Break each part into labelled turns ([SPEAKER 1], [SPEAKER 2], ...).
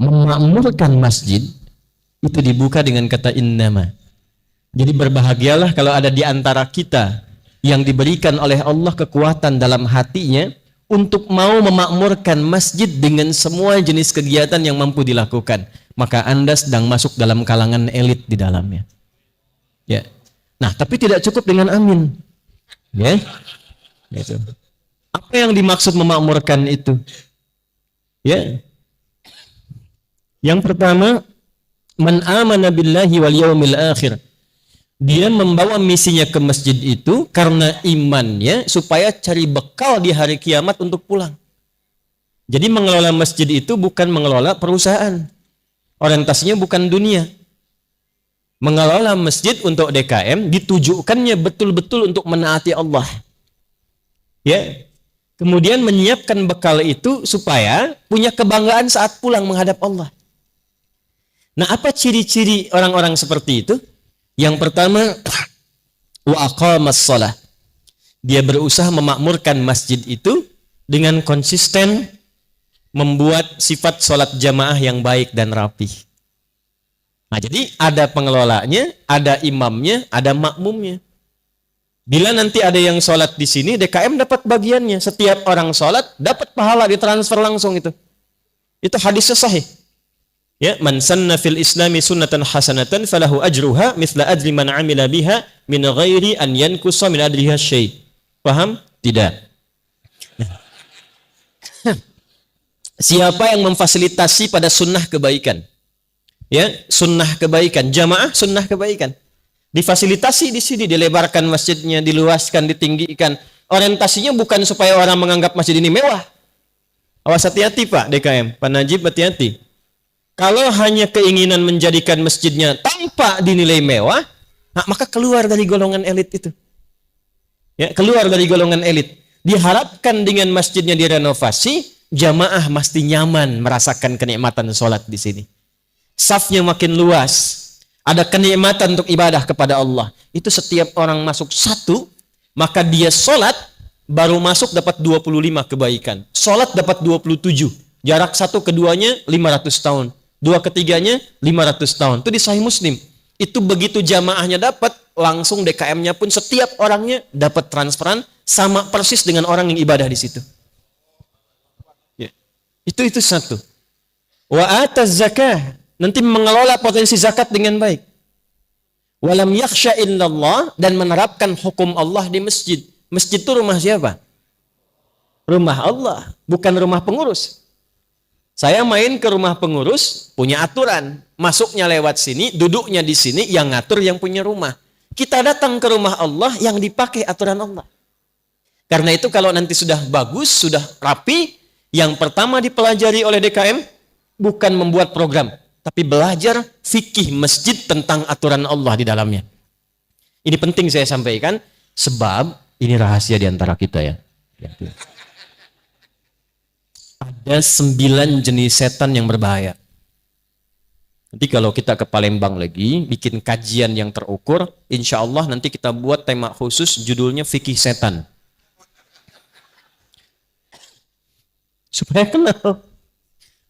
[SPEAKER 1] memakmurkan masjid itu dibuka dengan kata innama. Jadi berbahagialah kalau ada di antara kita yang diberikan oleh Allah kekuatan dalam hatinya untuk mau memakmurkan masjid dengan semua jenis kegiatan yang mampu dilakukan. Maka Anda sedang masuk dalam kalangan elit di dalamnya. Ya. Nah, tapi tidak cukup dengan amin. Ya. Gitu. Apa yang dimaksud memakmurkan itu? Ya. Yang pertama, man amana billahi wal yaumil akhir. Dia membawa misinya ke masjid itu karena imannya supaya cari bekal di hari kiamat untuk pulang. Jadi mengelola masjid itu bukan mengelola perusahaan. Orientasinya bukan dunia. Mengelola masjid untuk DKM ditujukannya betul-betul untuk menaati Allah. Ya. Kemudian menyiapkan bekal itu supaya punya kebanggaan saat pulang menghadap Allah. Nah, apa ciri-ciri orang-orang seperti itu? Yang pertama, wa aqamas shalah. Dia berusaha memakmurkan masjid itu dengan konsisten membuat sifat sholat jamaah yang baik dan rapi. Nah, jadi ada pengelolanya, ada imamnya, ada makmumnya. Bila nanti ada yang sholat di sini, DKM dapat bagiannya. Setiap orang sholat dapat pahala, ditransfer langsung itu. Itu hadisnya sahih. Ya, man sanna fil islami sunnatan hasanatan falahu ajruha mithla ajri man amila biha min ghairi an yankusa min ajriha syai'. Paham? Tidak. Siapa yang memfasilitasi pada sunnah kebaikan? Ya, sunnah kebaikan, jamaah sunnah kebaikan. Difasilitasi di sini, dilebarkan masjidnya, diluaskan, ditinggikan. Orientasinya bukan supaya orang menganggap masjid ini mewah. Awas hati-hati Pak DKM, Pak Najib hati-hati. Kalau hanya keinginan menjadikan masjidnya tanpa dinilai mewah, nah, maka keluar dari golongan elit itu. Ya, keluar dari golongan elit. Diharapkan dengan masjidnya direnovasi, jamaah mesti nyaman merasakan kenikmatan sholat di sini. Safnya makin luas, ada kenikmatan untuk ibadah kepada Allah. Itu setiap orang masuk satu, maka dia sholat baru masuk dapat 25 kebaikan. Sholat dapat 27. Jarak satu keduanya 500 tahun. Dua ketiganya 500 tahun. Itu di Sahih Muslim. Itu begitu jamaahnya dapat, langsung DKM-nya pun setiap orangnya dapat transferan sama persis dengan orang yang ibadah di situ. Ya. Itu satu. Wa ataz zakah, nanti mengelola potensi zakat dengan baik. Walam yakhsha illallah, dan menerapkan hukum Allah di masjid. Masjid itu rumah siapa? Rumah Allah, bukan rumah pengurus. Saya main ke rumah pengurus, punya aturan. Masuknya lewat sini, duduknya di sini, yang ngatur yang punya rumah. Kita datang ke rumah Allah yang dipakai aturan Allah. Karena itu kalau nanti sudah bagus, sudah rapi, yang pertama dipelajari oleh DKM, bukan membuat program, tapi belajar fikih masjid tentang aturan Allah di dalamnya. Ini penting saya sampaikan, sebab ini rahasia di antara kita ya. Ada 9 jenis setan yang berbahaya. Nanti kalau kita ke Palembang lagi, bikin kajian yang terukur, insya Allah nanti kita buat tema khusus judulnya fikih setan. Supaya kenal.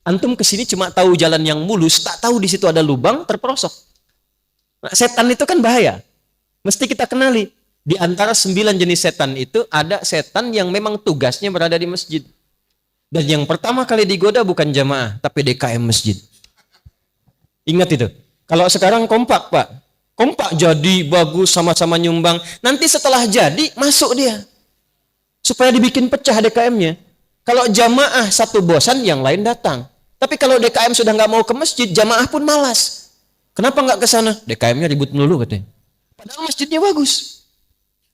[SPEAKER 1] Antum kesini cuma tahu jalan yang mulus, tak tahu di situ ada lubang, terperosok. Nah, setan itu kan bahaya. Mesti kita kenali. Di antara 9 jenis setan itu, ada setan yang memang tugasnya berada di masjid. Dan yang pertama kali digoda bukan jamaah, tapi DKM masjid. Ingat itu. Kalau sekarang kompak Pak. Kompak jadi, bagus, sama-sama nyumbang. Nanti setelah jadi, masuk dia. Supaya dibikin pecah DKM-nya. Kalau jamaah satu bosan, yang lain datang. Tapi kalau DKM sudah nggak mau ke masjid, jamaah pun malas. Kenapa nggak ke sana? DKM-nya ribut melulu katanya. Padahal masjidnya bagus.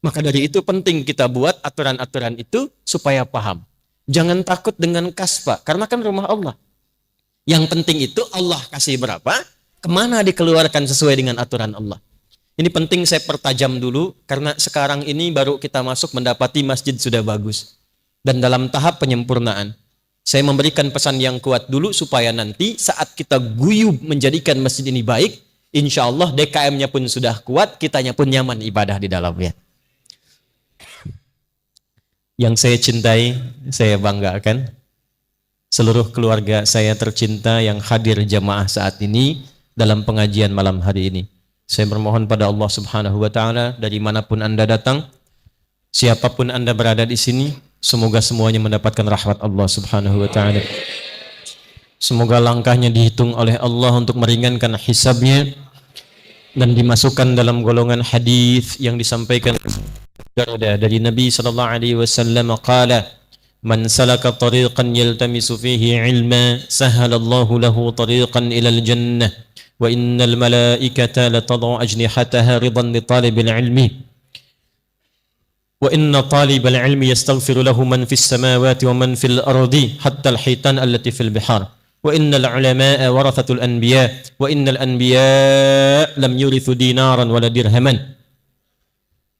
[SPEAKER 1] Maka dari itu penting kita buat aturan-aturan itu supaya paham. Jangan takut dengan kas Pak, karena kan rumah Allah. Yang penting itu Allah kasih berapa, kemana dikeluarkan sesuai dengan aturan Allah. Ini penting saya pertajam dulu, karena sekarang ini baru kita masuk mendapati masjid sudah bagus. Dan dalam tahap penyempurnaan. Saya memberikan pesan yang kuat dulu, supaya nanti saat kita guyub menjadikan masjid ini baik, insya Allah DKM-nya pun sudah kuat, kitanya pun nyaman ibadah di dalamnya. Yang saya cintai, saya banggakan, seluruh keluarga saya tercinta yang hadir jamaah saat ini dalam pengajian malam hari ini. Saya bermohon pada Allah Subhanahu wa taala, dari manapun Anda datang, siapapun Anda berada di sini, semoga semuanya mendapatkan rahmat Allah Subhanahu wa taala. Semoga langkahnya dihitung oleh Allah untuk meringankan hisabnya dan dimasukkan dalam golongan hadis yang disampaikan dari Nabi sallallahu alaihi wasallam, qala man salaka tariqan yaltamisu fihi ilma sahalallahu lahu tariqan ilal jannah wa innal malaikata latad'u ajnihataha ridan li talibil ilmi wa inna talibal ilmi yastaghfiru lahu man fis samawati wa man fil ardi hatta al hitan allati fil bihar wa innal ulama'a warathatul anbiya wa innal anbiya lam yurithu dinaran wala dirhaman.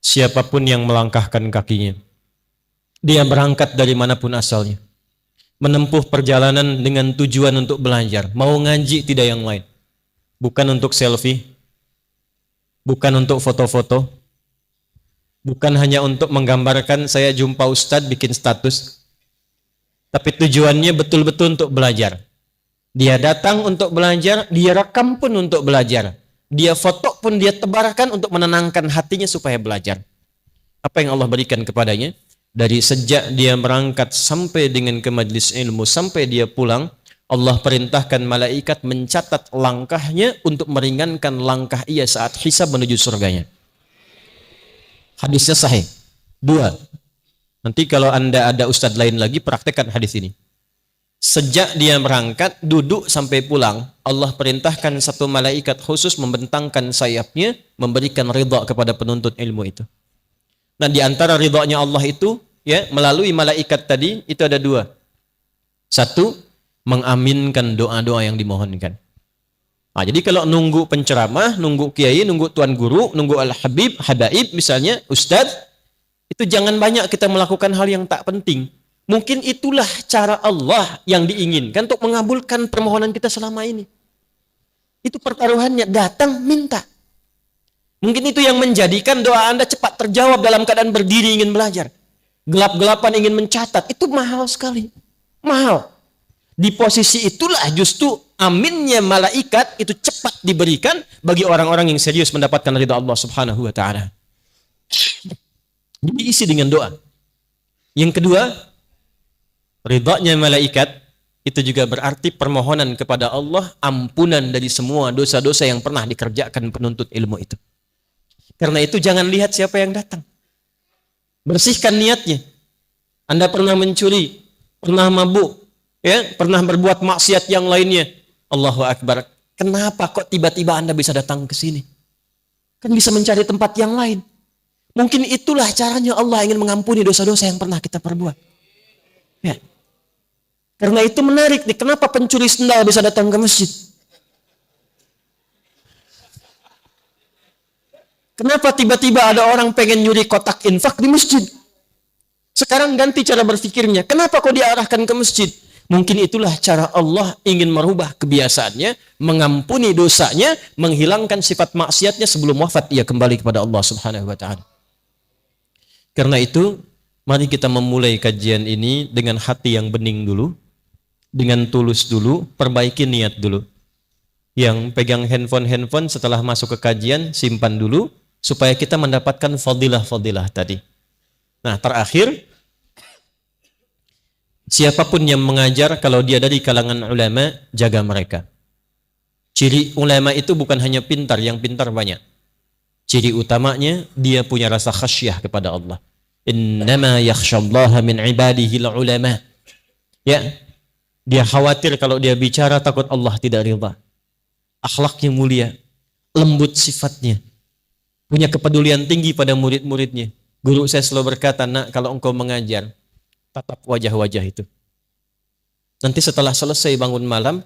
[SPEAKER 1] Siapapun yang melangkahkan kakinya, dia berangkat dari manapun asalnya, menempuh perjalanan dengan tujuan untuk belajar, mau ngaji tidak yang lain, bukan untuk selfie, bukan untuk foto-foto, bukan hanya untuk menggambarkan saya jumpa ustadz bikin status, tapi tujuannya betul-betul untuk belajar. Dia datang untuk belajar, dia rekam pun untuk belajar, dia foto pun dia tebarkan untuk menenangkan hatinya supaya belajar. Apa yang Allah berikan kepadanya? Dari sejak dia berangkat sampai dengan ke majlis ilmu, sampai dia pulang, Allah perintahkan malaikat mencatat langkahnya untuk meringankan langkah ia saat hisab menuju surganya. Hadisnya sahih. 2. Nanti kalau Anda ada ustadz lain lagi, praktekkan hadis ini. Sejak dia berangkat, duduk sampai pulang, Allah perintahkan satu malaikat khusus membentangkan sayapnya, memberikan ridha kepada penuntut ilmu itu. Nah, di antara ridhanya Allah itu, ya, melalui malaikat tadi, itu ada 2. 1, mengaminkan doa-doa yang dimohonkan. Nah, jadi kalau nunggu penceramah, nunggu kiai, nunggu tuan guru, nunggu al-habib, habaib misalnya, ustadz, itu jangan banyak kita melakukan hal yang tak penting. Mungkin itulah cara Allah yang diinginkan untuk mengabulkan permohonan kita selama ini. Itu pertaruhannya, datang minta. Mungkin itu yang menjadikan doa Anda cepat terjawab dalam keadaan berdiri ingin belajar. Gelap-gelapan ingin mencatat, itu mahal sekali. Mahal. Di posisi itulah justru aminnya malaikat itu cepat diberikan bagi orang-orang yang serius mendapatkan ridha Allah Subhanahu wa taala. Diisi dengan doa. Yang kedua, ridhanya malaikat itu juga berarti permohonan kepada Allah ampunan dari semua dosa-dosa yang pernah dikerjakan penuntut ilmu itu. Karena itu jangan lihat siapa yang datang. Bersihkan niatnya. Anda pernah mencuri, pernah mabuk, ya, pernah berbuat maksiat yang lainnya. Allahu Akbar. Kenapa kok tiba-tiba Anda bisa datang ke sini? Kan bisa mencari tempat yang lain. Mungkin itulah caranya Allah ingin mengampuni dosa-dosa yang pernah kita perbuat. Ya. Karena itu menarik nih, kenapa pencuri sendal bisa datang ke masjid? Kenapa tiba-tiba ada orang pengen nyuri kotak infak di masjid? Sekarang ganti cara berpikirnya. Kenapa kok diarahkan ke masjid? Mungkin itulah cara Allah ingin merubah kebiasaannya, mengampuni dosanya, menghilangkan sifat maksiatnya sebelum wafat ia kembali kepada Allah Subhanahu wa taala. Karena itu, mari kita memulai kajian ini dengan hati yang bening dulu, dengan tulus dulu, perbaiki niat dulu. Yang pegang handphone setelah masuk ke kajian, simpan dulu, supaya kita mendapatkan fadilah-fadilah tadi. Nah, terakhir, siapapun yang mengajar, kalau dia dari kalangan ulama, jaga mereka. Ciri ulama itu bukan hanya pintar, yang pintar banyak. Ciri utamanya, dia punya rasa khasyah kepada Allah. Innama yakhshallaha min ibadihil ulama. Ya, dia khawatir kalau dia bicara takut Allah tidak ridha. Akhlaknya mulia, lembut sifatnya, punya kepedulian tinggi pada murid-muridnya. Guru saya selalu berkata, nak, kalau engkau mengajar, tatap wajah-wajah itu. Nanti setelah selesai bangun malam,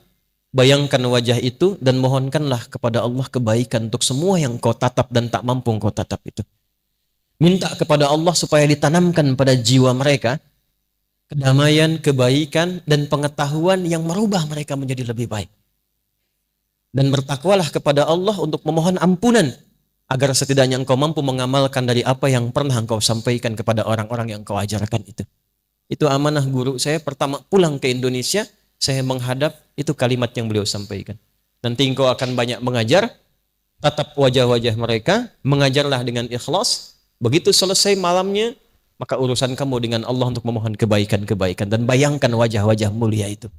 [SPEAKER 1] bayangkan wajah itu dan mohonkanlah kepada Allah kebaikan untuk semua yang kau tatap dan tak mampu kau tatap itu. Minta kepada Allah supaya ditanamkan pada jiwa mereka kedamaian, kebaikan, dan pengetahuan yang merubah mereka menjadi lebih baik. Dan bertakwalah kepada Allah untuk memohon ampunan agar setidaknya engkau mampu mengamalkan dari apa yang pernah engkau sampaikan kepada orang-orang yang engkau ajarkan itu. Itu amanah guru saya pertama pulang ke Indonesia, saya menghadap, itu kalimat yang beliau sampaikan. Nanti engkau akan banyak mengajar, tatap wajah-wajah mereka, mengajarlah dengan ikhlas. Begitu selesai malamnya, maka urusan kamu dengan Allah untuk memohon kebaikan-kebaikan. Dan bayangkan wajah-wajah mulia itu.